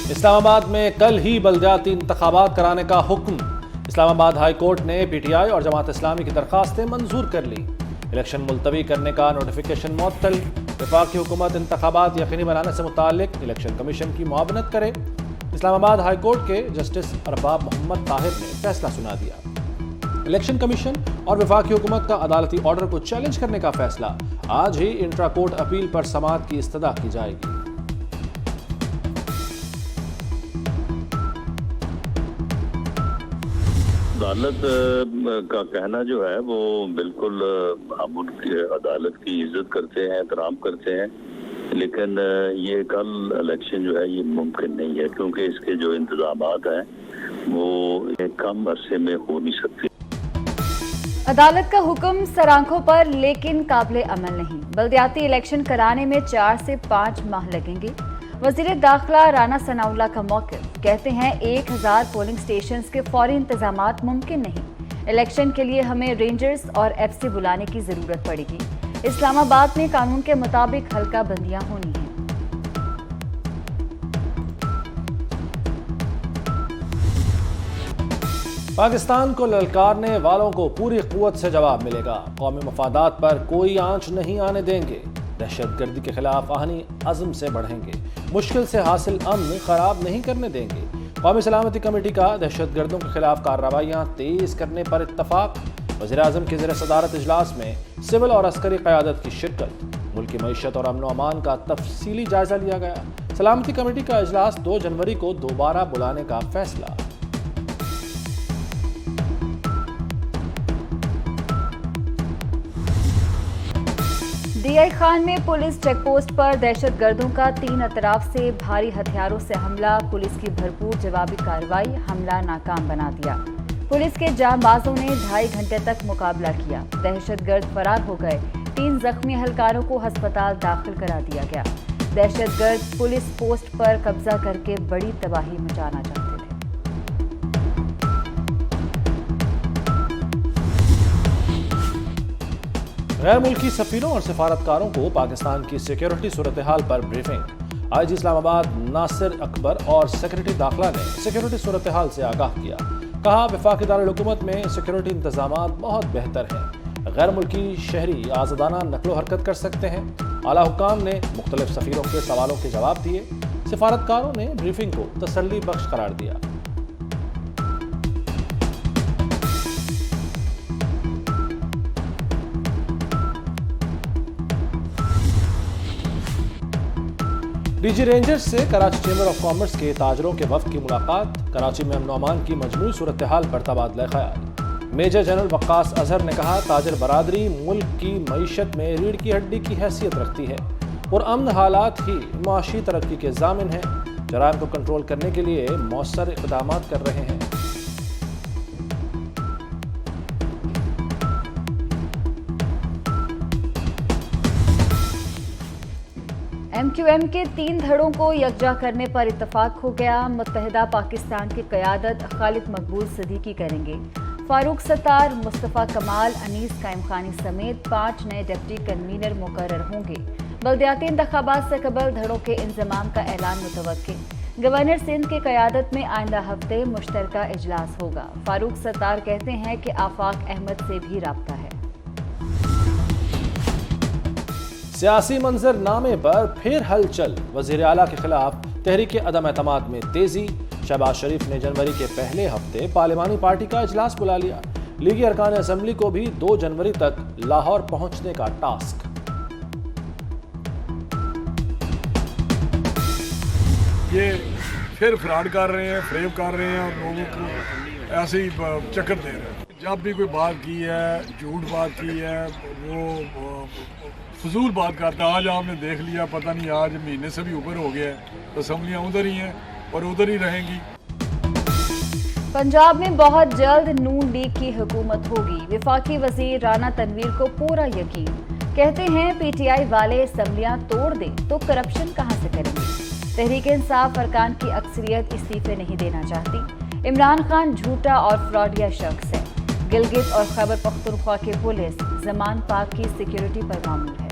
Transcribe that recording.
اسلام آباد میں کل ہی بلدیاتی انتخابات کرانے کا حکم۔ اسلام آباد ہائی کورٹ نے پی ٹی آئی اور جماعت اسلامی کی درخواستیں منظور کر لی۔ الیکشن ملتوی کرنے کا نوٹیفیکیشن معطل۔ وفاقی حکومت انتخابات یقینی بنانے سے متعلق الیکشن کمیشن کی معاونت کرے۔ اسلام آباد ہائی کورٹ کے جسٹس ارباب محمد طاہر نے فیصلہ سنا دیا۔ الیکشن کمیشن اور وفاقی حکومت کا عدالتی آرڈر کو چیلنج کرنے کا فیصلہ۔ آج ہی انٹرا کورٹ اپیل پر سماعت کی استدعا کی جائے گی۔ عدالت کا کہنا جو ہے وہ بالکل ہم ان کی عدالت کی عزت کرتے ہیں، احترام کرتے ہیں، لیکن یہ کل الیکشن جو ہے یہ ممکن نہیں ہے کیونکہ اس کے جو انتظامات ہیں وہ کم عرصے میں ہو نہیں سکتے۔ عدالت کا حکم سر آنکھوں پر لیکن قابل عمل نہیں۔ بلدیاتی الیکشن کرانے میں 4 سے 5 ماہ لگیں گے۔ وزیر داخلہ رانا ثناء اللہ کا موقف، کہتے ہیں 1000 پولنگ سٹیشنز کے فوری انتظامات ممکن نہیں۔ الیکشن کے لیے ہمیں رینجرز اور ایف سی بلانے کی ضرورت پڑے گی۔ اسلام آباد میں قانون کے مطابق حلقہ بندیاں ہونی ہیں۔ پاکستان کو للکارنے والوں کو پوری قوت سے جواب ملے گا۔ قومی مفادات پر کوئی آنچ نہیں آنے دیں گے۔ دہشت گردی کے خلاف آہنی عزم سے بڑھیں گے۔ مشکل سے حاصل امن خراب نہیں کرنے دیں گے۔ قومی سلامتی کمیٹی کا دہشت گردوں کے خلاف کارروائیاں تیز کرنے پر اتفاق۔ وزیر اعظم کی زیر صدارت اجلاس میں سول اور عسکری قیادت کی شرکت۔ ملکی معیشت اور امن و امان کا تفصیلی جائزہ لیا گیا۔ سلامتی کمیٹی کا اجلاس 2 جنوری کو دوبارہ بلانے کا فیصلہ۔ ڈی آئی خان میں پولیس چیک پوسٹ پر دہشت گردوں کا 3 اطراف سے بھاری ہتھیاروں سے حملہ۔ پولیس کی بھرپور جوابی کارروائی، حملہ ناکام بنا دیا۔ پولیس کے جاں بازوں نے 2.5 گھنٹے تک مقابلہ کیا۔ دہشت گرد فرار ہو گئے۔ 3 زخمی اہلکاروں کو ہسپتال داخل کرا دیا گیا۔ دہشت گرد پولیس پوسٹ پر قبضہ کر کے بڑی تباہی مچانا چاہتے تھے۔ غیر ملکی سفیروں اور سفارتکاروں کو پاکستان کی سیکیورٹی صورتحال پر بریفنگ۔ آئی جی اسلام آباد ناصر اکبر اور سیکریٹری داخلہ نے سیکیورٹی صورتحال سے آگاہ کیا۔ کہا وفاقی دارالحکومت میں سیکیورٹی انتظامات بہت بہتر ہیں۔ غیر ملکی شہری آزادانہ نقل و حرکت کر سکتے ہیں۔ اعلیٰ حکام نے مختلف سفیروں کے سوالوں کے جواب دیے۔ سفارتکاروں نے بریفنگ کو تسلی بخش قرار دیا۔ ڈی جی رینجرز سے کراچی چیمبر آف کامرس کے تاجروں کے وفد کی ملاقات۔ کراچی میں امن و امان کی مجموعی صورتحال پر تبادلہ خیال۔ میجر جنرل وقاص اظہر نے کہا تاجر برادری ملک کی معیشت میں ریڑھ کی ہڈی کی حیثیت رکھتی ہے اور امن حالات ہی معاشی ترقی کے ضامن ہیں۔ جرائم کو کنٹرول کرنے کے لیے مؤثر اقدامات کر رہے ہیں۔ ایم کیو ایم کے 3 دھڑوں کو یکجا کرنے پر اتفاق ہو گیا۔ متحدہ پاکستان کی قیادت خالد مقبول صدیقی کریں گے۔ فاروق ستار، مصطفیٰ کمال، انیس قائم خانی سمیت 5 نئے ڈپٹی کنوینر مقرر ہوں گے۔ بلدیاتی انتخابات سے قبل دھڑوں کے انضمام کا اعلان متوقع۔ گورنر سندھ کی قیادت میں آئندہ ہفتے مشترکہ اجلاس ہوگا۔ فاروق ستار کہتے ہیں کہ آفاق احمد سے بھی رابطہ ہے۔ سیاسی منظر نامے پر پھر ہلچل۔ وزیر اعلیٰ کے خلاف تحریک عدم اعتماد میں تیزی۔ شہباز شریف نے جنوری کے پہلے ہفتے پارلیمانی پارٹی کا اجلاس بلا لیا۔ لیگی ارکان اسمبلی کو بھی 2 جنوری تک لاہور پہنچنے کا ٹاسک۔ یہ پھر فراڈ کر رہے ہیں، فریب کر رہے ہیں اور لوگوں کو ایسے ہی چکر دے رہے ہیں۔ جب بھی کوئی بات کی ہے، جھوٹ بات کی ہے، وہ فضول بات کرتا ہے۔ آج آپ نے دیکھ لیا، پتہ نہیں آج مہینے سے بھی اوپر ہو گیا ہے، اسمبلیاں ادھر ہی ہیں اور ادھر ہی رہیں گی۔ پنجاب میں بہت جلد نون لیگ کی حکومت ہوگی۔ وفاقی وزیر رانا تنویر کو پورا یقین، کہتے ہیں پی ٹی آئی والے اسمبلیاں توڑ دیں تو کرپشن کہاں سے کریں گے۔ تحریک انصاف ارکان کی اکثریت استعفے نہیں دینا چاہتی۔ عمران خان جھوٹا اور فراڈیا شخص ہے۔ گلگت اور خیبر پختونخوا کی پولیس زمان پاک کی سیکیورٹی پر معمول ہے۔